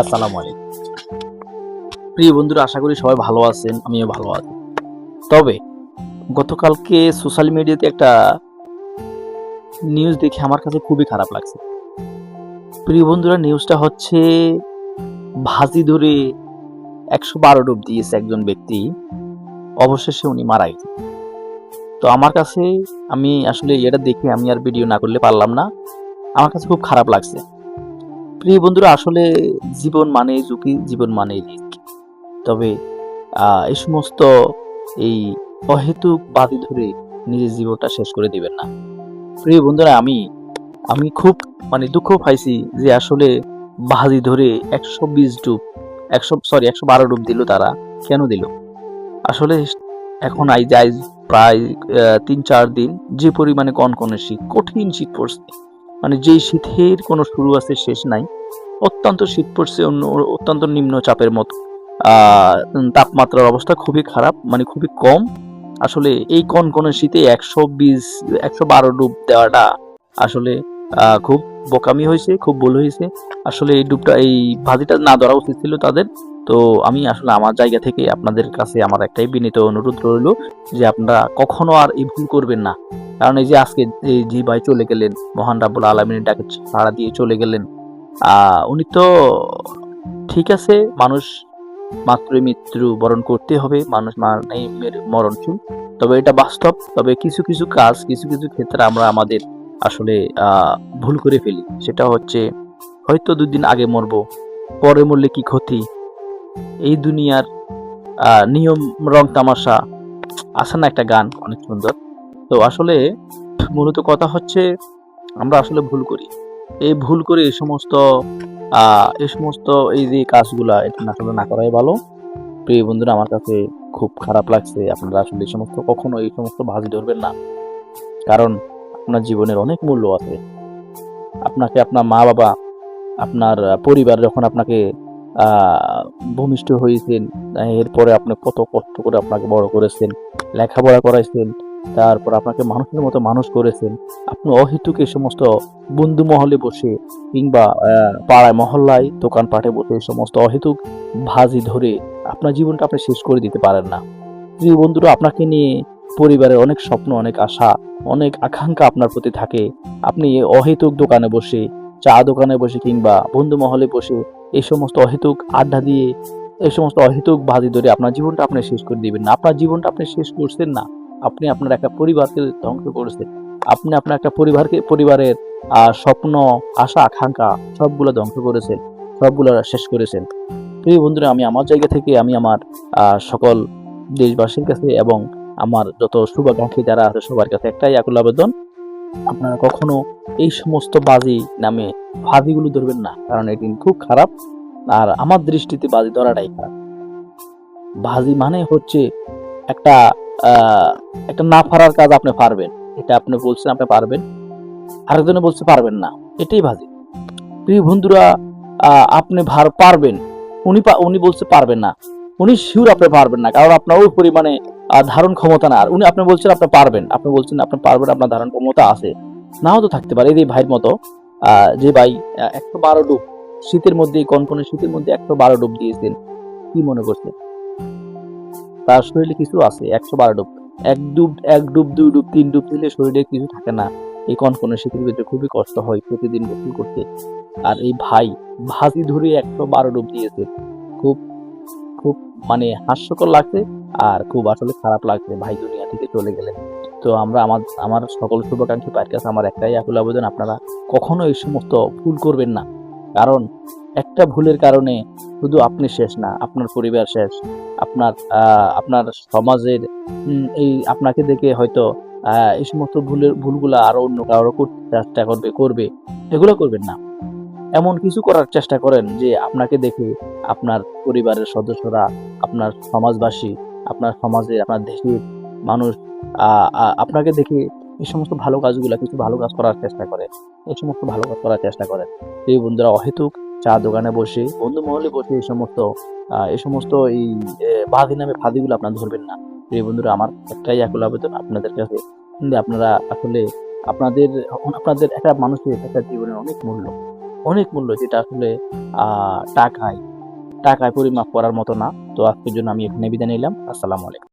আসসালামু আলাইকুম। প্রিয় বন্ধুরা, আশা করি সবাই ভালো আছেন, আমিও ভালো আছি। তবে গতকালকে সোশ্যাল মিডিয়াতে একটা নিউজ দেখে আমার কাছে খুবই খারাপ লাগছে। প্রিয় বন্ধুরা, নিউজটা হচ্ছে ভাজি ধরে ১১২ ডুব দিয়েছে একজন ব্যক্তি, অবশেষে উনি মারা গেছে। তো আমার কাছে, আমি আসলে এটা দেখে আমি আর ভিডিও না করলে পারলাম না। আমার কাছে খুব খারাপ লাগছে। প্রিয় বন্ধুরা, আসলে জীবন মানেই ঝুঁকি, জীবন মানেই রিস্ক। তবে এই সমস্ত এই অহেতুক বাজি ধরে নিজের জীবনটা শেষ করে দিবেন না। প্রিয় বন্ধুরা, আমি আমি খুব দুঃখ পাইছি যে আসলে বাজি ধরে ১২০ ডুব ১১২ ডুব দিল তারা। কেন দিল? আসলে এখন যাই প্রায় ৩-৪ দিন যে পরিমাণে কনকনে শীত, কঠিন শীত পড়ছে। যেই শীতের কোনো শুরু আছে শেষ নাই। অত্যন্ত শীত পড়ছে, অত্যন্ত নিম্নচাপের মতো। তাপমাত্রার অবস্থা খুবই খারাপ, খুবই কম। আসলে এই কনকনে শীতে ১২০ ডুব দেওয়াটা আসলে খুব বোকামি হয়েছে, খুব ভুল হয়েছে। আসলে এই ভাজিটা না ধরা উচিত ছিল তাদের। তো আমি আসলে আমার জায়গা থেকে আপনাদের কাছে আমার একটাই বিনীত অনুরোধ রইল যে আপনারা কখনো আর এই ভুল করবেন না। কারণ এই যে আজকে এই যে ভাই চলে গেলেন, মহান রাব্বুল আলামিনের ডাকে সাড়া দিয়ে চলে গেলেন। উনি তো ঠিক আছে, মানুষ মাত্রই মৃত্যু বরণ করতে হবে, মানুষ মানেই মরণশীল। তবে এটা বাস্তব। তবে কিছু কিছু কাজ, কিছু কিছু ক্ষেত্রে আমরা আমাদের আসলে ভুল করে ফেলি। সেটা হচ্ছে, হয়তো ২ দিন আগে মরবো, পরে মরলে কি ক্ষতি? এই দুনিয়ার নিয়ম, রং তামাশা, আছে না একটা গান অনেক সুন্দর। তো আসলে মূলত কথা হচ্ছে, আমরা আসলে ভুল করি। এই ভুল করে এই সমস্ত এই যে কাজগুলা, এটা আসলে না করাই ভালো। প্রিয় বন্ধুরা, আমার কাছে খুব খারাপ লাগছে। আপনারা আসলে কখনো এই সমস্ত বাজি ধরবেন না। কারণ আপনার জীবনের অনেক মূল্য আছে। আপনাকে আপনার মা-বাবা, আপনার পরিবার যখন আপনাকে ভূমিষ্ঠ হয়েছেন, এরপরে আপনি কত কষ্ট করে আপনাকে বড় করেছেন, লেখাপড়া করাইছেন, তারপর আপনাকে মানুষের মতো মানুষ করেছেন। আপনি অহেতুক এই সমস্ত বন্ধু মহলে বসে কিংবা পাড়ায় মহল্লায় দোকানপাটে বসে এই সমস্ত অহেতুক ভাজি ধরে আপনার জীবনটা আপনি শেষ করে দিতে পারেন না। প্রিয় বন্ধুরা, আপনাকে নিয়ে পরিবারের অনেক স্বপ্ন, অনেক আশা, অনেক আকাঙ্ক্ষা আপনার প্রতি থাকে। আপনি এই অহেতুক দোকানে বসে, চা দোকানে বসে কিংবা বন্ধু মহলে বসে এই সমস্ত অহেতুক আড্ডা দিয়ে, এই সমস্ত অহেতুক বাজি ধরে আপনার জীবনটা আপনি শেষ করে দিবেন না। আপনার জীবনটা আপনি শেষ করছেন না, আপনি আপনার একটা পরিবারকে ধ্বংস করেছেন। আপনি আপনার একটা পরিবারের স্বপ্ন, আশা, আকাঙ্ক্ষা সবগুলো ধ্বংস করেছেন, সবগুলো শেষ করেছেন। প্রিয় বন্ধুরা, আমি আমার জায়গা থেকে আমি আমার সকল দেশবাসীর কাছে এবং আমার যত শুভাকাঙ্ক্ষী যারা আছে সবার কাছে একটাই আকুল আবেদন, আপনারা কখনো এই সমস্ত বাজি নামে ফাঁদিগুলো ধরবেন না। কারণ এটি খুব খারাপ। আর আমার দৃষ্টিতে বাজি ধরাটাই খারাপ। বাজি মানে হচ্ছে একটা আহ একটা না পারার কাজ আপনি পারবেন। এটা আপনি বলছেন আপনি পারবেন, আরেকজনে বলছে পারবেন না। এটাই বাজি। প্রিয় বন্ধুরা, আপনি পারবেন, উনি বলছে পারবেন না। উনি শিওর আপনি পারবেন না, কারণ আপনার ওই পরিমাণে ধারণ ক্ষমতা না। আর আপনি বলছেন আপনি পারবেন, আপনি বলছেন আপনি পারবেন, আপনার ধারণ ক্ষমতা আছে। নাও তো থাকতে পারে। এই যে ভাইয়ের মতো, যে ভাই ১১২ ডুব শীতের মধ্যে, কনকনে শীতের মধ্যে ১১২ ডুব দিয়েছেন। কি মনে করছেন তার শরীরে কিছু আছে? ১১২ ডুব, এক ডুব, ২ ডুব, ৩ ডুব দিলে শরীরে কিছু থাকে না। এই কনকনে শীতের ভিতরে খুবই কষ্ট হয় প্রতিদিন গোসল করতে। আর এই ভাই ভাজি ধরে ১১২ ডুব দিয়েছে। খুব খুব হাস্যকর লাগছে। আর খুব আসলে খারাপ লাগছে, ভাই দুনিয়া থেকে চলে গেলেন। তো আমার সকল শুভাকাঙ্ক্ষী ভাইয়ের কাছে আমার একটাই আকুল আবেদন, আপনারা কখনো এই সমস্ত ভুল করবেন না। কারণ একটা ভুলের কারণে শুধু আপনি শেষ না, আপনার পরিবার শেষ। আপনার সমাজের এই আপনাকে দেখে হয়তো এই সমস্ত ভুলগুলা আরো অন্য কারো করতে চেষ্টা করবে। এগুলো করবেন না। এমন কিছু করার চেষ্টা করেন যে আপনাকে দেখে আপনার পরিবারের সদস্যরা, আপনার সমাজবাসী, আপনার সমাজে, আপনার দেশের মানুষ আপনাকে দেখে এই সমস্ত কিছু ভালো কাজ করার চেষ্টা করে। এই সমস্ত ভালো কাজ করার চেষ্টা করেন। এই বন্ধুরা, অহেতুক চা দোকানে বসে, বন্ধু মহলে বসে এই সমস্ত বাজি নামে ফাঁদিগুলো আপনারা ধরবেন না। এই বন্ধুরা, আমার একটাই আকুল আবেদন আপনাদের কাছে, আপনারা আসলে আপনাদের আপনাদের একটা মানুষের একটা জীবনের অনেক মূল্য। অনেক মূল্য, যেটা আসলে টাকায় টাকায় পরিমাপ করার মতো না। তো আজকের জন্য আমি এখানে বিদায় নিলাম। আসসালামু আলাইকুম।